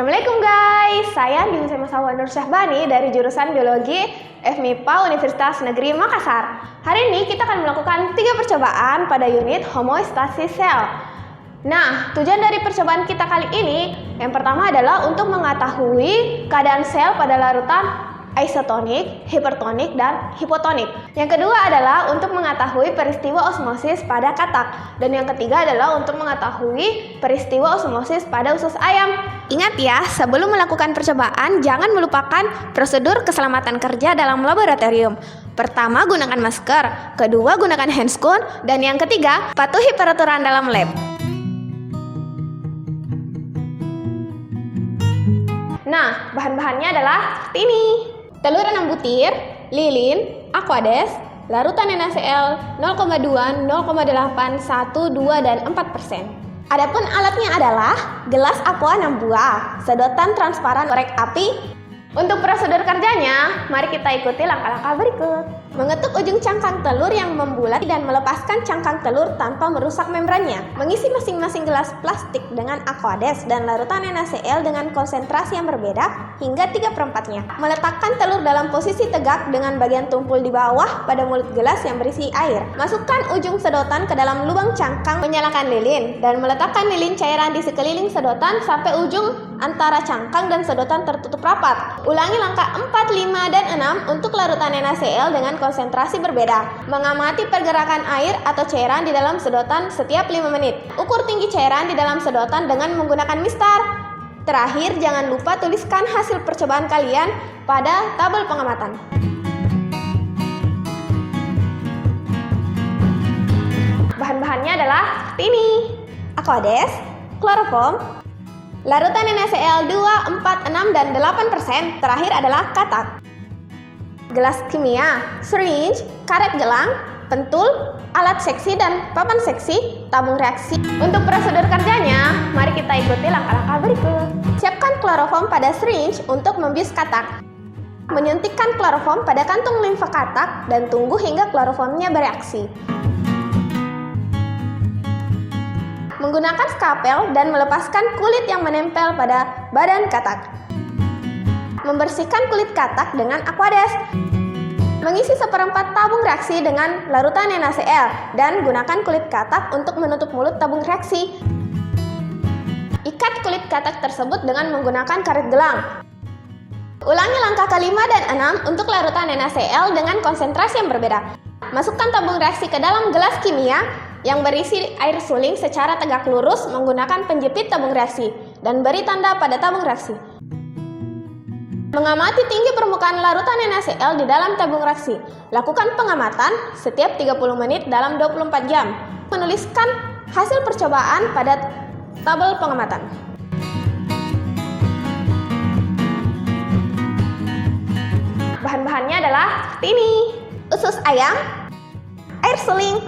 Assalamualaikum guys, saya Dinda Masawa Nur Syahbani dari jurusan Biologi FMIPA Universitas Negeri Makassar. Hari ini kita akan melakukan 3 percobaan pada unit homeostasis sel. Nah, tujuan dari percobaan kita kali ini yang pertama adalah untuk mengetahui keadaan sel pada larutan isotonik, hipertonik, dan hipotonik. Yang kedua adalah untuk mengetahui peristiwa osmosis pada katak. Dan yang ketiga adalah untuk mengetahui peristiwa osmosis pada usus ayam. Ingat ya, sebelum melakukan percobaan, jangan melupakan prosedur keselamatan kerja dalam laboratorium. Pertama, gunakan masker. Kedua, gunakan handscoon. Dan yang ketiga, patuhi peraturan dalam lab. Nah, bahan-bahannya adalah seperti ini. Telur 6 butir, lilin, aquades, larutan NaCl 0,2, 0,8, 1, 2, dan 4%. Adapun alatnya adalah gelas aqua 6 buah, sedotan transparan korek api. Untuk prosedur kerjanya, mari kita ikuti langkah-langkah berikut. Mengetuk ujung cangkang telur yang membulat dan melepaskan cangkang telur tanpa merusak membrannya. Mengisi masing-masing gelas plastik dengan aquades dan larutan NaCl dengan konsentrasi yang berbeda hingga 3/4-nya. Meletakkan telur dalam posisi tegak dengan bagian tumpul di bawah pada mulut gelas yang berisi air. Masukkan ujung sedotan ke dalam lubang cangkang, menyalakan lilin, dan meletakkan lilin cairan di sekeliling sedotan sampai ujung antara cangkang dan sedotan tertutup rapat. Ulangi langkah 4, 5, dan 6 untuk larutan NaCl dengan konsentrasi berbeda. Mengamati pergerakan air atau cairan di dalam sedotan setiap 5 menit. Ukur tinggi cairan di dalam sedotan dengan menggunakan mistar. Terakhir, jangan lupa tuliskan hasil percobaan kalian pada tabel pengamatan. Bahan-bahannya adalah seperti ini. Aquades, kloroform, larutan NaCl 2, 4, 6, dan 8%. Terakhir adalah katak. Gelas kimia, syringe, karet gelang, pentul, alat seksi dan papan seksi, tabung reaksi. Untuk prosedur kerjanya, mari kita ikuti langkah-langkah berikut. Siapkan kloroform pada syringe untuk membius katak. Menyuntikkan kloroform pada kantung limfa katak dan tunggu hingga kloroformnya bereaksi. Menggunakan skapel dan melepaskan kulit yang menempel pada badan katak. Membersihkan kulit katak dengan aquades. Mengisi 1/4 tabung reaksi dengan larutan NaCl dan gunakan kulit katak untuk menutup mulut tabung reaksi. Ikat kulit katak tersebut dengan menggunakan karet gelang. Ulangi langkah ke-5 dan 6 untuk larutan NaCl dengan konsentrasi yang berbeda. Masukkan tabung reaksi ke dalam gelas kimia yang berisi air suling secara tegak lurus menggunakan penjepit tabung reaksi dan beri tanda pada tabung reaksi. Mengamati tinggi permukaan larutan NaCl di dalam tabung reaksi. Lakukan pengamatan setiap 30 menit dalam 24 jam. Menuliskan hasil percobaan pada tabel pengamatan. Bahan-bahannya adalah seperti ini. Usus ayam, air suling,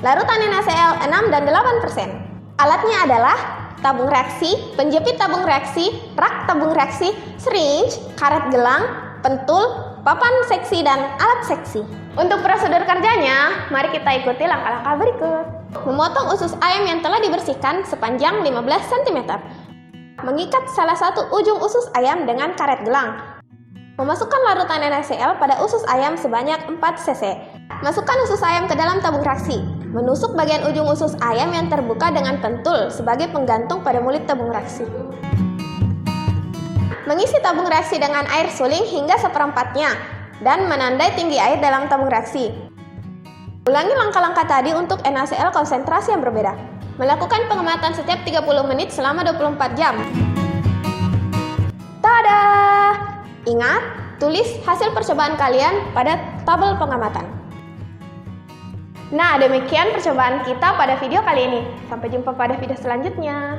larutan NaCl 6 dan 8%. Alatnya adalah tabung reaksi, penjepit tabung reaksi, rak tabung reaksi, syringe, karet gelang, pentul, papan seksi, dan alat seksi. Untuk prosedur kerjanya, mari kita ikuti langkah-langkah berikut. Memotong usus ayam yang telah dibersihkan sepanjang 15 cm. Mengikat salah satu ujung usus ayam dengan karet gelang. Memasukkan larutan NaCl pada usus ayam sebanyak 4 cc. Masukkan usus ayam ke dalam tabung reaksi. Menusuk bagian ujung usus ayam yang terbuka dengan pentul sebagai penggantung pada mulut tabung reaksi. Mengisi tabung reaksi dengan air suling hingga 1/4-nya dan menandai tinggi air dalam tabung reaksi. Ulangi langkah-langkah tadi untuk NaCl konsentrasi yang berbeda. Melakukan pengamatan setiap 30 menit selama 24 jam. Tada! Ingat, tulis hasil percobaan kalian pada tabel pengamatan. Nah, demikian percobaan kita pada video kali ini. Sampai jumpa pada video selanjutnya.